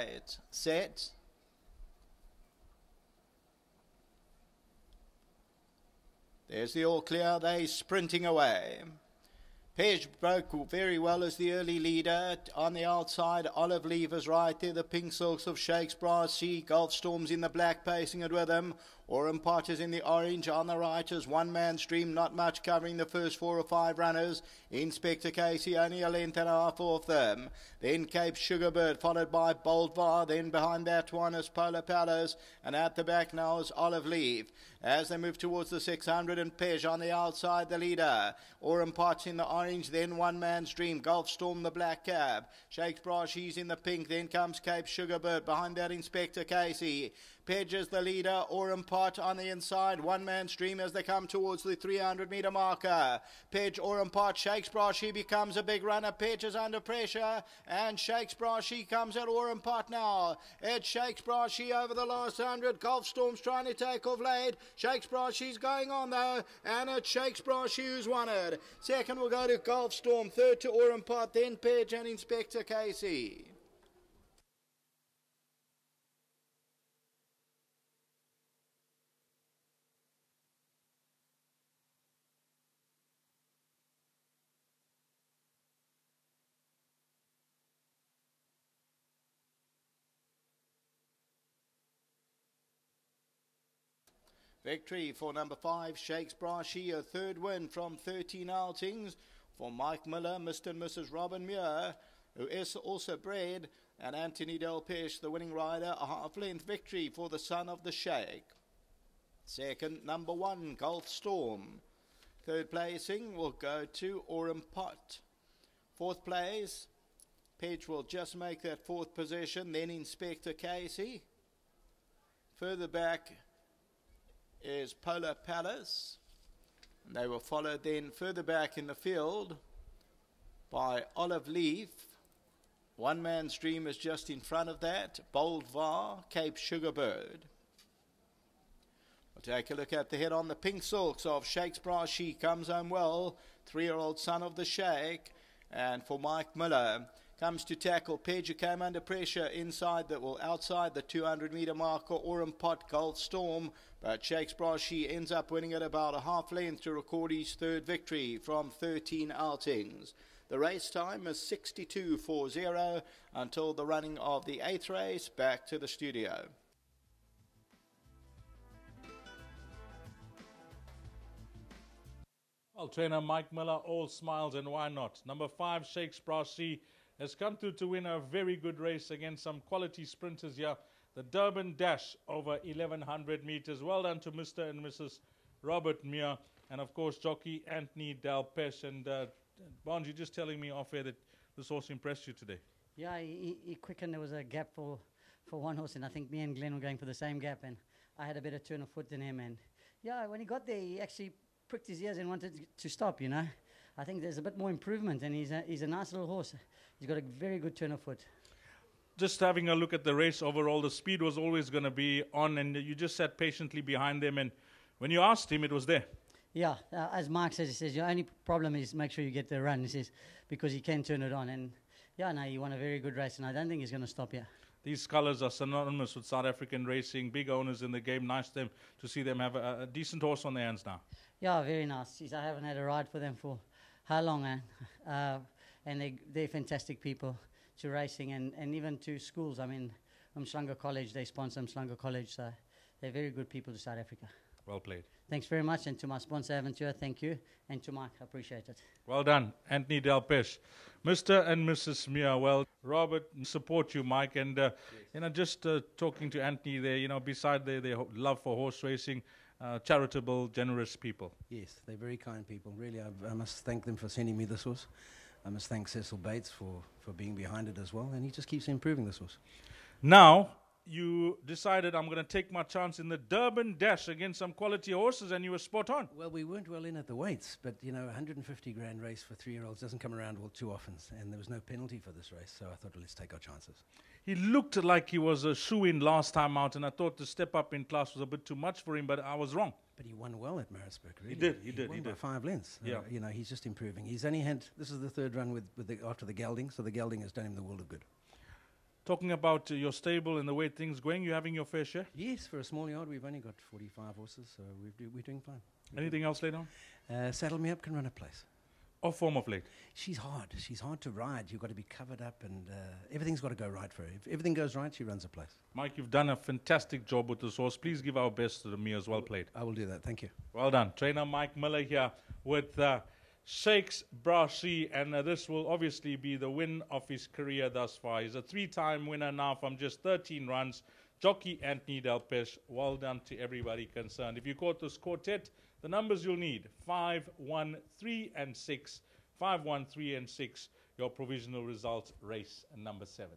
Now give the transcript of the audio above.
Right, set. There's the all clear, they sprinting away. Page broke very well as the early leader. On the outside, Olive Lever's right there. The pink silks of Shakespeare Sea. Gulf Storms in the black pacing it with him. Oram Potter's in the orange on the right as one man stream, not much covering the first 4 or 5 runners. Inspector Casey only a length and a half off them. Then Cape Sugarbird followed by Boldvar. Then behind that one is Polar Palace. And at the back now is Olive Leaf. As they move towards the 600 and Pej on the outside, the leader. Oram Potts in the orange, then one man's dream. Gulf Storm the black cab. Shakespeare she's in the pink. Then comes Cape Sugarbird. Behind that Inspector Casey. Pej is the leader, Oram Pot on the inside, one man stream as they come towards the 300 metre marker. Pej, Oram Pot, Shakespeare, she becomes a big runner. Pej is under pressure and Shakespeare, she comes at Oram Pot now. It's Shakespeare, she over the last 100. Gulf Storm's trying to take off late. Shakespeare, she's going on though, and it's Shakespeare, she who's won it. Second will go to Gulf Storm, third to Oram Pot, then Pej and Inspector Casey. Victory for number 5, Shakespeare She, a third win from 13 outings for Mike Miller, Mr. and Mrs. Robin Muir, who is also bred, and Anthony Delpesh, the winning rider, a half-length victory for the son of the Sheikh. Second, number 1, Gulf Storm. Third placing will go to Oram Pot. Fourth place, Pej will just make that fourth position, then Inspector Casey. Further back is Polar Palace. And they were followed then further back in the field by Olive Leaf. One man's dream is just in front of that. Boldvar, Cape Sugarbird. We'll take a look at the head on the pink silks of Shakespeare She comes home well. 3-year-old son of the Sheikh. And for Mike Miller, comes to tackle. Pej came under pressure outside the 200 metre marker. Oram Pot, Gulf Storm, but Shakespeare She ends up winning at about a half length to record his third victory from 13 outings. The race time is 62.40 until the running of the 8th race. Back to the studio. Well, trainer Mike Miller, all smiles, and why not? Number 5, Shakespeare She, has come through to win a very good race against some quality sprinters here. The Durban Dash over 1100 meters. Well done to Mr. and Mrs. Robert Muir, and of course jockey Anthony Delpesh. And Barnes, you're just telling me off air that this horse impressed you today. Yeah, he quickened. There was a gap for one horse, and I think me and Glenn were going for the same gap, and I had a better turn of foot than him. And yeah, when he got there, he actually pricked his ears and wanted to stop, you know. I think there's a bit more improvement, and he's a nice little horse. He's got a very good turn of foot. Just having a look at the race overall, the speed was always going to be on, and you just sat patiently behind them, and when you asked him, it was there. Yeah, as Mark says, he says, your only problem is make sure you get the run, he says, because he can turn it on. And yeah, no, he won a very good race, and I don't think he's going to stop here. These colours are synonymous with South African racing, big owners in the game. Nice to see them have a decent horse on their hands now. Yeah, very nice. Jeez, I haven't had a ride for them for how long, and they're fantastic people to racing and even to schools. I mean, Umhlanga College, they sponsor Umhlanga College, so they're very good people to South Africa. Well played. Thanks very much, and to my sponsor Aventura, thank you, and to Mike, I appreciate it. Well done, Anthony Delpesh. Mr. and Mrs. Muir, well, Robert, support you, Mike, and just talking to Anthony there, beside their love for horse racing, charitable, generous people. Yes, they're very kind people. Really, I must thank them for sending me this horse. I must thank Cecil Bates for being behind it as well, and he just keeps improving this horse. Now, you decided I'm going to take my chance in the Durban Dash against some quality horses, and you were spot on. Well, we weren't well in at the weights, but, 150 grand race for 3-year-olds doesn't come around all too often, and there was no penalty for this race, so I thought, well, let's take our chances. He looked like he was a shoe-in last time out, and I thought the step up in class was a bit too much for him, but I was wrong. But he won well at Maritzburg, really. He did. He won by 5 lengths. Yeah. He's just improving. He's only had, this is the third run after the gelding, so the gelding has done him the world of good. Talking about your stable and the way things going, you having your fair share? Yes, for a small yard, we've only got 45 horses, so we're doing fine. Anything else later on? Saddle Me Up can run a place. Off form of late? She's hard. She's hard to ride. You've got to be covered up, and everything's got to go right for her. If everything goes right, she runs a place. Mike, you've done a fantastic job with this horse. Please give our best to the Mears. Well played. I will do that. Thank you. Well done. Trainer Mike Miller here with Shakes Brashy, and this will obviously be the win of his career thus far. He's a 3-time winner now from just 13 runs. Jockey Anthony Delpesh, well done to everybody concerned. If you caught this quartet, the numbers you'll need, 5, 1, 3 and 6. 5, 1, 3 and 6, your provisional results, race number 7.